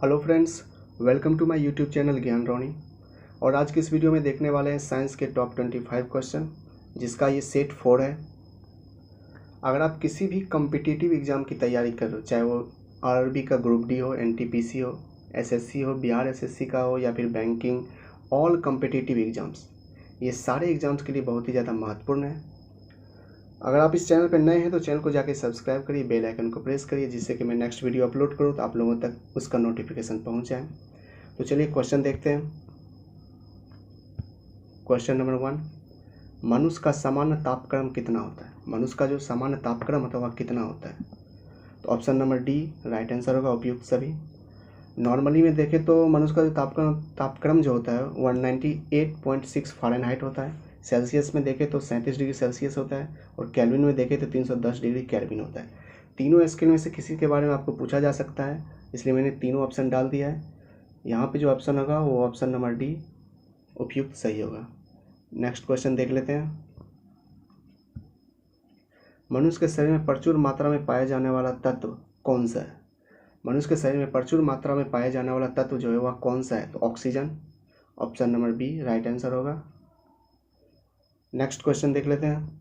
Hello friends, welcome to my YouTube channel Gyan Roni. और आज की इस वीडियो में देखने वाले हैं साइंस के टॉप 25 क्वेश्चन, जिसका ये सेट 4 है। अगर आप किसी भी कम्पिटिटिव एग्ज़ाम की तैयारी कर रहे हो, चाहे वो आरआरबी का ग्रुप डी हो, एनटीपीसी हो, एसएससी हो, बिहार एसएससी का हो या फिर बैंकिंग, ऑल कम्पिटिटिव एग्ज़ाम्स, ये सारे एग्ज़ाम्स के लिए बहुत ही ज़्यादा महत्वपूर्ण है। अगर आप इस चैनल पर नए हैं तो चैनल को जाके सब्सक्राइब करिए, बेल आइकन को प्रेस करिए, जिससे कि मैं नेक्स्ट वीडियो अपलोड करूँ तो आप लोगों तक उसका नोटिफिकेशन पहुँच जाए। तो चलिए क्वेश्चन देखते हैं। क्वेश्चन नंबर 1, मनुष्य का सामान्य तापक्रम कितना होता है? मनुष्य का जो सामान्य तापक्रम होता है वह कितना होता है? तो option number D right answer होगा, उपयुक्त सभी। नॉर्मली में देखें तो मनुष्य का जो तापक्रम जो होता है 198.6 फ़ारेनहाइट होता है। सेल्सियस में देखें तो 37 डिग्री सेल्सियस होता है, और केल्विन में देखें तो 310 डिग्री केल्विन होता है। तीनों स्केल में से किसी के बारे में आपको पूछा जा सकता है, इसलिए मैंने तीनों ऑप्शन डाल दिया है। यहाँ पे जो ऑप्शन होगा वो ऑप्शन नंबर डी उपयुक्त सही होगा। नेक्स्ट क्वेश्चन देख लेते हैं। मनुष्य के शरीर में प्रचुर मात्रा में पाया जाने वाला तत्व कौन सा है? मनुष्य के शरीर में प्रचुर मात्रा में पाया जाने वाला तत्व जो है वह कौन सा है? तो oxygen, option number B right answer होगा। नेक्स्ट क्वेश्चन देख लेते हैं।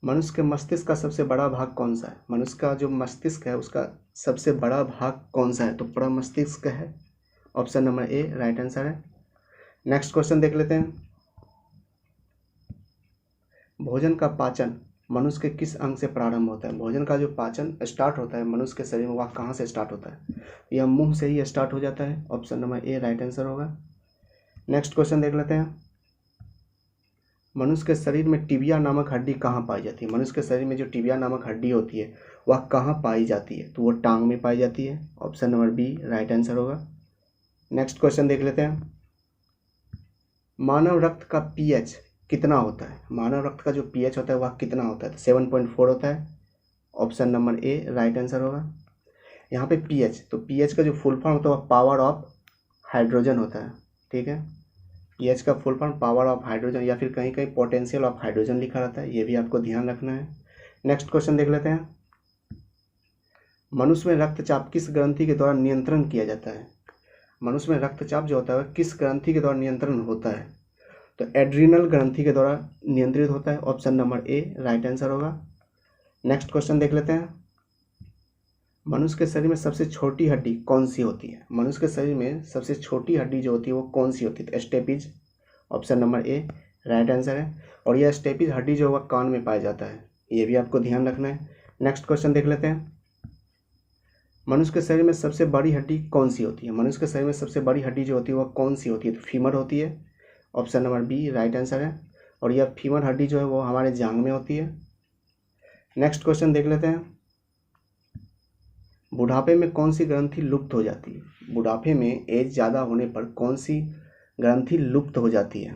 मनुष्य के मस्तिष्क का सबसे बड़ा भाग कौन सा है? मनुष्य का जो मस्तिष्क है उसका सबसे बड़ा भाग कौन सा है? तो बड़ा मस्तिष्क है, option number A right answer है। नेक्स्ट क्वेश्चन देख लेते हैं। भोजन का पाचन मनुष्य के किस अंग से प्रारंभ होता है? भोजन का जो पाचन स्टार्ट होता है मनुष्य के शरीर में वह कहाँ से स्टार्ट होता है? यह मुंह से ही स्टार्ट हो जाता है, option number A right answer होगा। नेक्स्ट क्वेश्चन देख लेते हैं। मनुष्य के शरीर में टिबिया नामक हड्डी कहाँ पाई जाती है? मनुष्य के शरीर में जो टिबिया नामक हड्डी होती है वह कहाँ पाई जाती है? तो वो टांग में पाई जाती है, option number B right answer होगा। नेक्स्ट क्वेश्चन देख लेते हैं। मानव रक्त का पीएच कितना होता है? मानव रक्त का जो पीएच होता है वह कितना होता है? तो 7.4 होता है, option number A right answer होगा। यहाँ पे पीएच, तो पीएच का जो फुल फॉर्म होता है वह पावर ऑफ हाइड्रोजन होता है, ठीक है। पीएच का full form power of hydrogen, या फिर कहीं कहीं पोटेंशियल ऑफ हाइड्रोजन लिखा रहता है, ये भी आपको ध्यान रखना है। नेक्स्ट क्वेश्चन देख लेते हैं। मनुष्य में रक्तचाप किस ग्रंथि के द्वारा नियंत्रण किया जाता है? मनुष्य में रक्तचाप जो होता है किस ग्रंथि के द्वारा नियंत्रण होता है? तो एड्रिनल ग्रंथि के द्वारा नियंत्रित होता है, option number A right answer होगा। नेक्स्ट क्वेश्चन देख लेते हैं। मनुष्य के शरीर में सबसे छोटी हड्डी कौन सी होती है? मनुष्य के शरीर में सबसे छोटी हड्डी जो होती है वो कौन सी होती है? तो stapes, option number A right answer है। और यह स्टेपिज हड्डी जो वह कान में पाया जाता है, ये भी आपको ध्यान रखना है। नेक्स्ट क्वेश्चन देख लेते हैं। मनुष्य के शरीर में सबसे बड़ी हड्डी कौन सी होती है? मनुष्य के शरीर में सबसे बड़ी हड्डी जो होती है वह कौन सी होती है? तो फीमर होती है, option number B right answer है। और यह फीमर हड्डी जो है वो हमारे जांघ में होती है। नेक्स्ट क्वेश्चन देख लेते हैं। बुढ़ापे में कौन सी ग्रंथि लुप्त हो जाती है? बुढ़ापे में एज ज़्यादा होने पर कौन सी ग्रंथि लुप्त हो जाती है?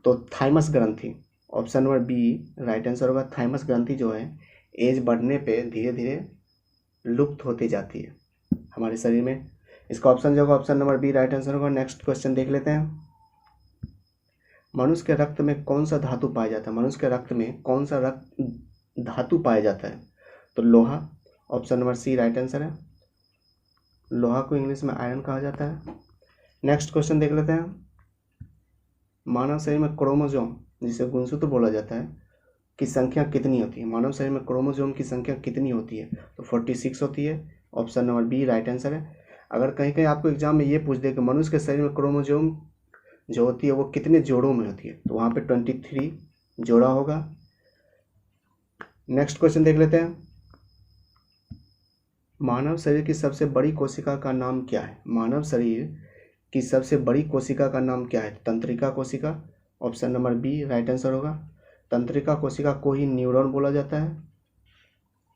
तो थाइमस ग्रंथि, option number B right answer होगा। थाइमस ग्रंथि जो है एज बढ़ने पे धीरे धीरे लुप्त होती जाती है हमारे शरीर में। इसका ऑप्शन जो होगा option number B right answer होगा। नेक्स्ट क्वेश्चन देख लेते हैं। मनुष्य के रक्त में कौन सा धातु पाया जाता है? मनुष्य के रक्त में कौन सा रक्त धातु पाया जाता है? तो लोहा, option number C right answer है। लोहा को इंग्लिश में आयरन कहा जाता है। नेक्स्ट क्वेश्चन देख लेते हैं। मानव शरीर में क्रोमोसोम, जिसे गुणसूत्र बोला जाता है, की संख्या कितनी होती है? मानव शरीर में क्रोमोसोम की संख्या कितनी होती है? तो 46 होती है, option number B right answer है। अगर कहीं कहीं आपको एग्जाम में ये पूछ दे कि मनुष्य के शरीर में क्रोमोसोम जो होती है वो कितने जोड़ों में होती है, तो वहाँ पे 23 जोड़ा होगा। नेक्स्ट क्वेश्चन देख लेते हैं। मानव शरीर की सबसे बड़ी कोशिका का नाम क्या है? मानव शरीर की सबसे बड़ी कोशिका का नाम क्या है? तंत्रिका कोशिका, option number B right answer होगा। तंत्रिका कोशिका को ही न्यूरॉन बोला जाता है,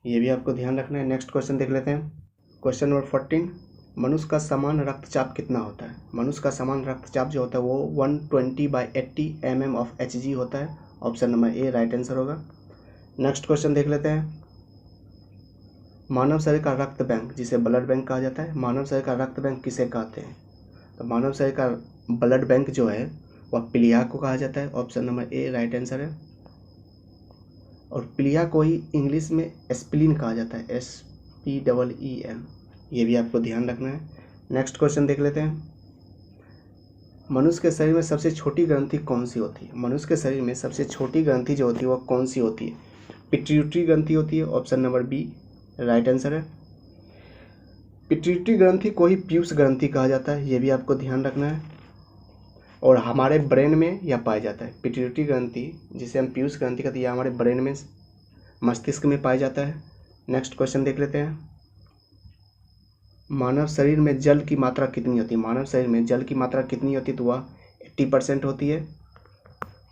ये भी आपको ध्यान रखना है। नेक्स्ट क्वेश्चन देख लेते हैं। क्वेश्चन नंबर 14, मनुष्य का सामान्य रक्तचाप कितना होता है? मनुष्य का सामान्य रक्तचाप जो होता है वो 120/80 mm ऑफ Hg होता है, option number A right answer होगा। नेक्स्ट क्वेश्चन देख लेते हैं। मानव शरीर का रक्त बैंक, जिसे ब्लड बैंक कहा जाता है, मानव शरीर का रक्त बैंक किसे कहते हैं? तो मानव शरीर का ब्लड बैंक जो है वह प्लीहा को कहा जाता है, option number A right answer है। और प्लीहा को ही इंग्लिश में स्प्लीन कहा जाता है, SPEEN। ये भी आपको ध्यान रखना है। नेक्स्ट क्वेश्चन देख लेते हैं। मनुष्य के शरीर में सबसे छोटी ग्रंथि कौन सी होती है? मनुष्य के शरीर में सबसे छोटी ग्रंथि जो होती है वह कौन सी होती है? पिट्यूटरी ग्रंथि होती है, option number B right answer है। पिट्यूटरी ग्रंथि को ही पीयूष ग्रंथि कहा जाता है, ये भी आपको ध्यान रखना है। और हमारे ब्रेन में यह पाया जाता है। पिट्यूटरी ग्रंथि जिसे हम पीयूष ग्रंथि कहते हैं, यह हमारे ब्रेन में मस्तिष्क में पाया जाता है। नेक्स्ट क्वेश्चन देख लेते हैं। मानव शरीर में जल की मात्रा कितनी होती है? मानव शरीर में जल की मात्रा कितनी होती है? तो वह 80% होती है,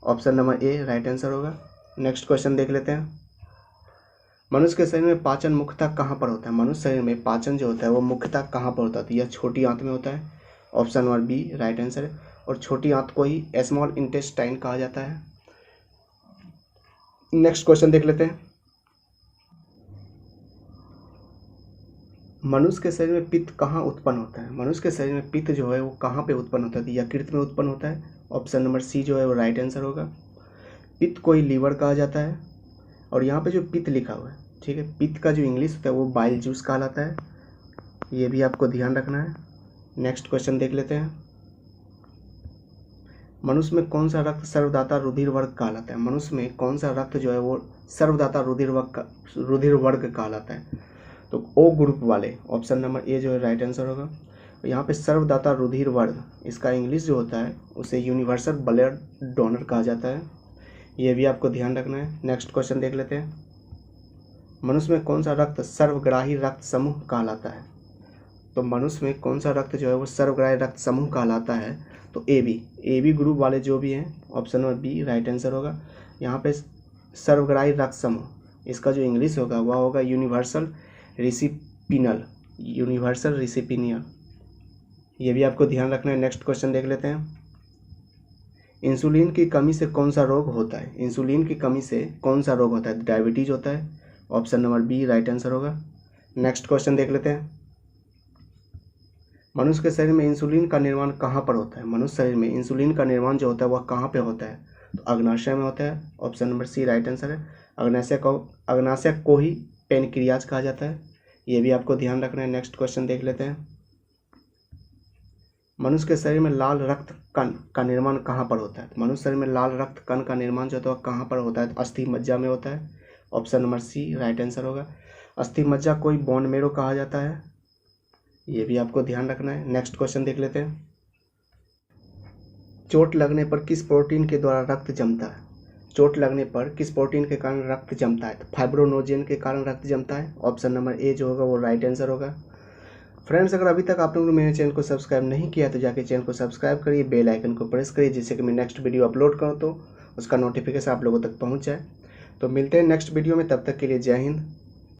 option number A right answer होगा। नेक्स्ट क्वेश्चन देख लेते हैं। मनुष्य के शरीर में पाचन मुख्यतः कहाँ पर होता है? मनुष्य शरीर में पाचन जो होता है वो मुख्यतः कहाँ पर होता है? तो यह छोटी आंत में होता है, option number B right answer है। और छोटी आंत को ही स्मॉल इंटेस्टाइन कहा जाता है। नेक्स्ट क्वेश्चन देख लेते हैं। मनुष्य के शरीर में पित्त कहाँ उत्पन्न होता है? मनुष्य के शरीर में पित्त जो है वो कहाँ पे उत्पन्न होता है? तो यकृत में उत्पन्न होता है, ऑप्शन नंबर सी जो है वो राइट आंसर होगा। पित्त को ही लीवर कहा जाता है। और यहाँ पे जो पित्त लिखा हुआ है, ठीक है, पित्त का जो इंग्लिश होता है वो बाइल जूस कहलाता है, ये भी आपको ध्यान रखना है। नेक्स्ट क्वेश्चन देख लेते हैं। मनुष्य में कौन सा रक्त सर्वदाता रुधिर वर्ग कहलाता है? मनुष्य में कौन सा रक्त जो है वो सर्वदाता रुधिर वर्ग कहलाता है? तो ओ ग्रुप वाले, ऑप्शन नंबर ए जो है राइट आंसर होगा। यहाँ पे सर्वदाता रुधिर वर्ग, इसका इंग्लिश जो होता है उसे यूनिवर्सल ब्लड डोनर कहा जाता है, ये भी आपको ध्यान रखना है। नेक्स्ट क्वेश्चन देख लेते हैं। मनुष्य में कौन सा रक्त सर्वग्राही रक्त समूह कहलाता है? तो मनुष्य में कौन सा रक्त जो है वो सर्वग्राही रक्त समूह कहलाता है? तो ए बी ग्रुप वाले जो भी हैं, option number B right answer होगा। यहाँ पे सर्वग्राही रक्त समूह, इसका जो इंग्लिश होगा वह होगा यूनिवर्सल रिसिपिनियल, ये भी आपको ध्यान रखना है। नेक्स्ट क्वेश्चन देख लेते हैं। इंसुलिन की कमी से कौन सा रोग होता है? इंसुलिन की कमी से कौन सा रोग होता है? डायबिटीज होता है, option number B right answer होगा। नेक्स्ट क्वेश्चन देख लेते हैं। मनुष्य के शरीर में इंसुलिन का निर्माण कहाँ पर होता है? मनुष्य शरीर में इंसुलिन का निर्माण जो होता है वह कहाँ पे होता है? तो अग्नाशय में होता है, option number C right answer है। अग्नाशय को ही पेनक्रियाज कहा जाता है, ये भी आपको ध्यान रखना है। नेक्स्ट क्वेश्चन देख लेते हैं। मनुष्य के शरीर में लाल रक्त कण का निर्माण कहाँ पर होता है? मनुष्य शरीर में लाल रक्त कण का निर्माण जो होता है कहाँ पर होता है? तो अस्थि मज्जा में होता है, option number C right answer होगा। अस्थि मज्जा को ही बोन मेरो कहा जाता है, ये भी आपको ध्यान रखना है। नेक्स्ट क्वेश्चन देख लेते हैं। चोट लगने पर किस प्रोटीन के द्वारा रक्त जमता है? चोट लगने पर किस प्रोटीन के कारण रक्त जमता है? तो फाइब्रोनोजेन के कारण रक्त जमता है, ऑप्शन नंबर ए जो होगा वो राइट आंसर होगा। फ्रेंड्स, अगर अभी तक आप लोगों ने मेरे चैनल को सब्सक्राइब नहीं किया तो जाके चैनल को सब्सक्राइब करिए, बेल आइकन को प्रेस करिए, जिससे कि मैं नेक्स्ट वीडियो अपलोड करूँ तो उसका नोटिफिकेशन आप लोगों तक पहुँच जाए। तो मिलते हैं नेक्स्ट वीडियो में, तब तक के लिए जय हिंद।